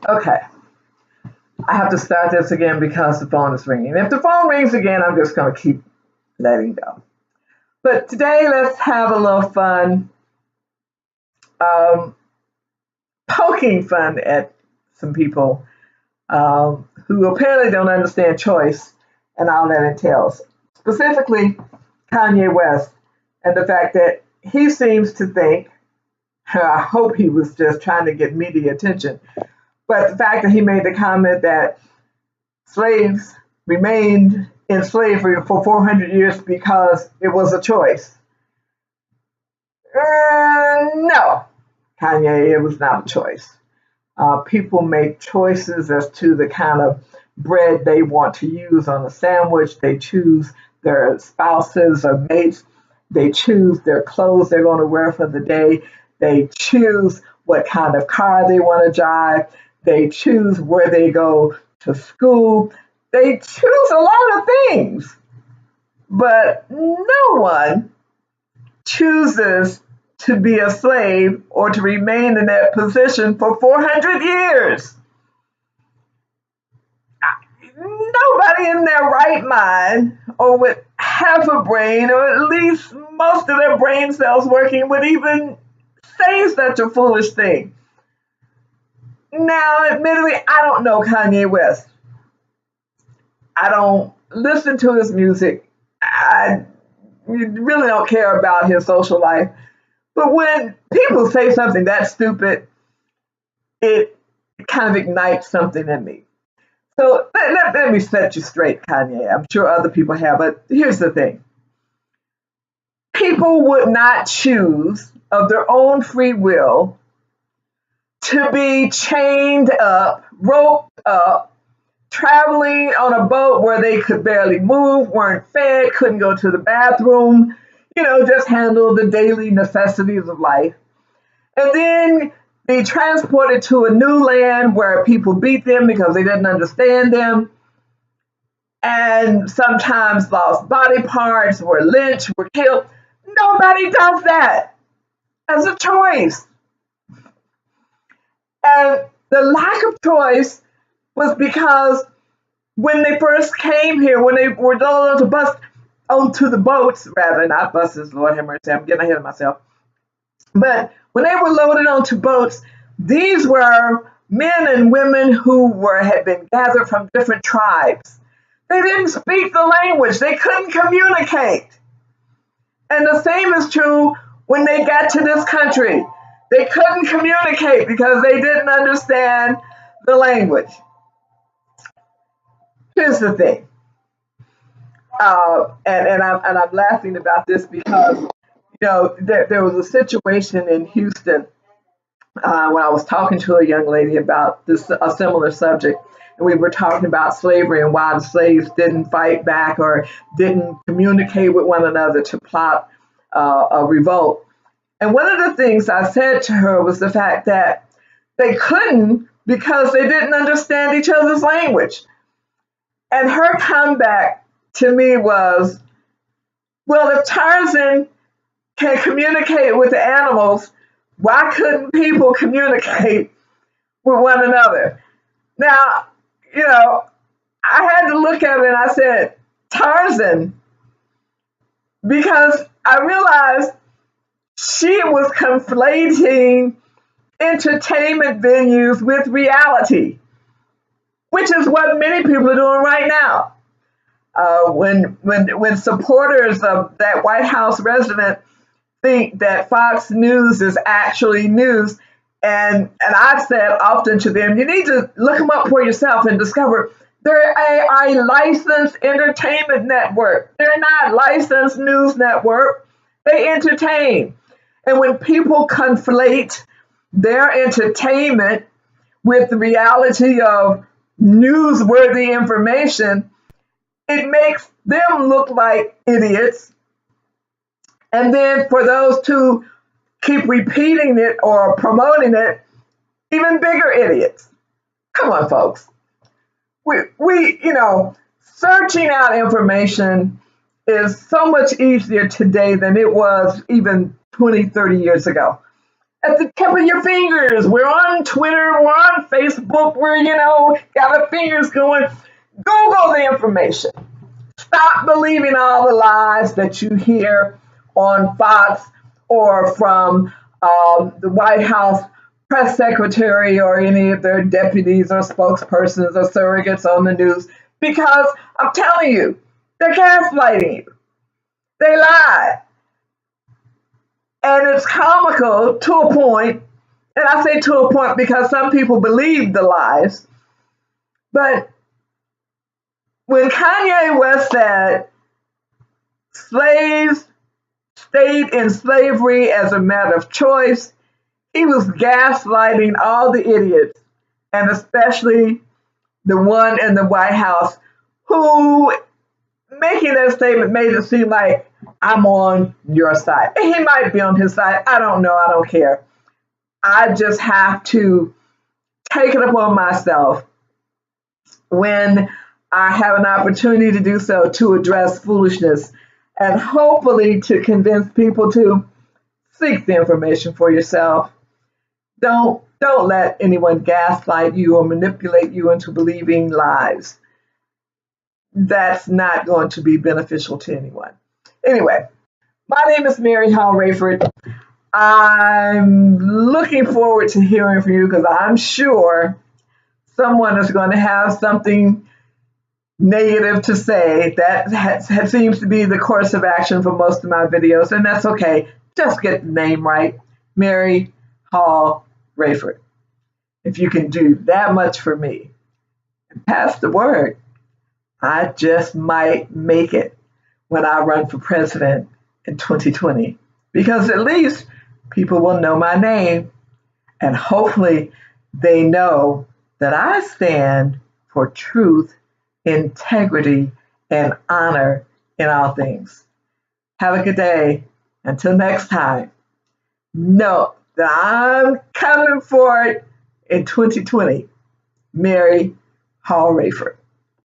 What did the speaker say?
Okay, I have to start this again because the phone is ringing. If the phone rings again, I'm just going to keep letting go. But today, let's have a little fun, um, poking fun at some people who apparently don't understand choice and all that entails. Specifically, Kanye West and the fact that he seems to think, I hope he was just trying to get media attention, but the fact that he made the comment that slaves remained in slavery for 400 years because it was a choice. No, Kanye, it was not a choice. People make choices as to the kind of bread they want to use on a sandwich. They choose their spouses or mates. They choose their clothes they're going to wear for the day. They choose what kind of car they want to drive. They choose where they go to school. They choose a lot of things. But no one chooses to be a slave or to remain in that position for 400 years. Nobody in their right mind or with half a brain or at least most of their brain cells working would even say such a foolish thing. Now, admittedly, I don't know Kanye West. I don't listen to his music. I really don't care about his social life. But when people say something that stupid, it kind of ignites something in me. So let me set you straight, Kanye. I'm sure other people have, but here's the thing. People would not choose of their own free will to be chained up, roped up, traveling on a boat where they could barely move, weren't fed, couldn't go to the bathroom, just handle the daily necessities of life. And then be transported to a new land where people beat them because they didn't understand them. And sometimes lost body parts, were lynched, were killed. Nobody does that as a choice. And the lack of choice was because when they first came here, when they were loaded onto the boats, rather, not buses, Lord have mercy, I'm getting ahead of myself. But when they were loaded onto boats, these were men and women who had been gathered from different tribes. They didn't speak the language. They couldn't communicate. And the same is true when they got to this country. They couldn't communicate because they didn't understand the language. Here's the thing. And I'm laughing about this because, there was a situation in Houston when I was talking to a young lady about a similar subject. And we were talking about slavery and why the slaves didn't fight back or didn't communicate with one another to plot a revolt. And one of the things I said to her was the fact that they couldn't because they didn't understand each other's language. And her comeback to me was, well, if Tarzan can communicate with the animals, why couldn't people communicate with one another? Now, I had to look at it and I said, Tarzan, because I realized she was conflating entertainment venues with reality, which is what many people are doing right now. When supporters of that White House resident think that Fox News is actually news, and I've said often to them, you need to look them up for yourself and discover they're a licensed entertainment network. They're not licensed news network. They entertain. And when people conflate their entertainment with the reality of newsworthy information, it makes them look like idiots. And then for those who keep repeating it or promoting it, even bigger idiots. Come on, folks. We searching out information is so much easier today than it was even 20, 30 years ago. at the tip of your fingers. We're on Twitter, we're on Facebook, we're, got our fingers going. Google the information. Stop believing all the lies that you hear on Fox or from the White House press secretary or any of their deputies or spokespersons or surrogates on the news, because I'm telling you, they're gaslighting you. They lie. And it's comical to a point, and I say to a point because some people believe the lies, but when Kanye West said slaves stayed in slavery as a matter of choice, he was gaslighting all the idiots, and especially the one in the White House who, making that statement, made it seem like I'm on your side. And he might be on his side. I don't know. I don't care. I just have to take it upon myself when I have an opportunity to do so to address foolishness and hopefully to convince people to seek the information for yourself. Don't let anyone gaslight you or manipulate you into believing lies. That's not going to be beneficial to anyone. Anyway, my name is Mary Hall-Rayford. I'm looking forward to hearing from you because I'm sure someone is going to have something negative to say. That seems to be the course of action for most of my videos, and that's okay. Just get the name right, Mary Hall-Rayford. If you can do that much for me and pass the word, I just might make it when I run for president in 2020, because at least people will know my name, and hopefully they know that I stand for truth, integrity, and honor in all things. Have a good day. Until next time, know that I'm coming for it in 2020. Mary Hall-Rayford.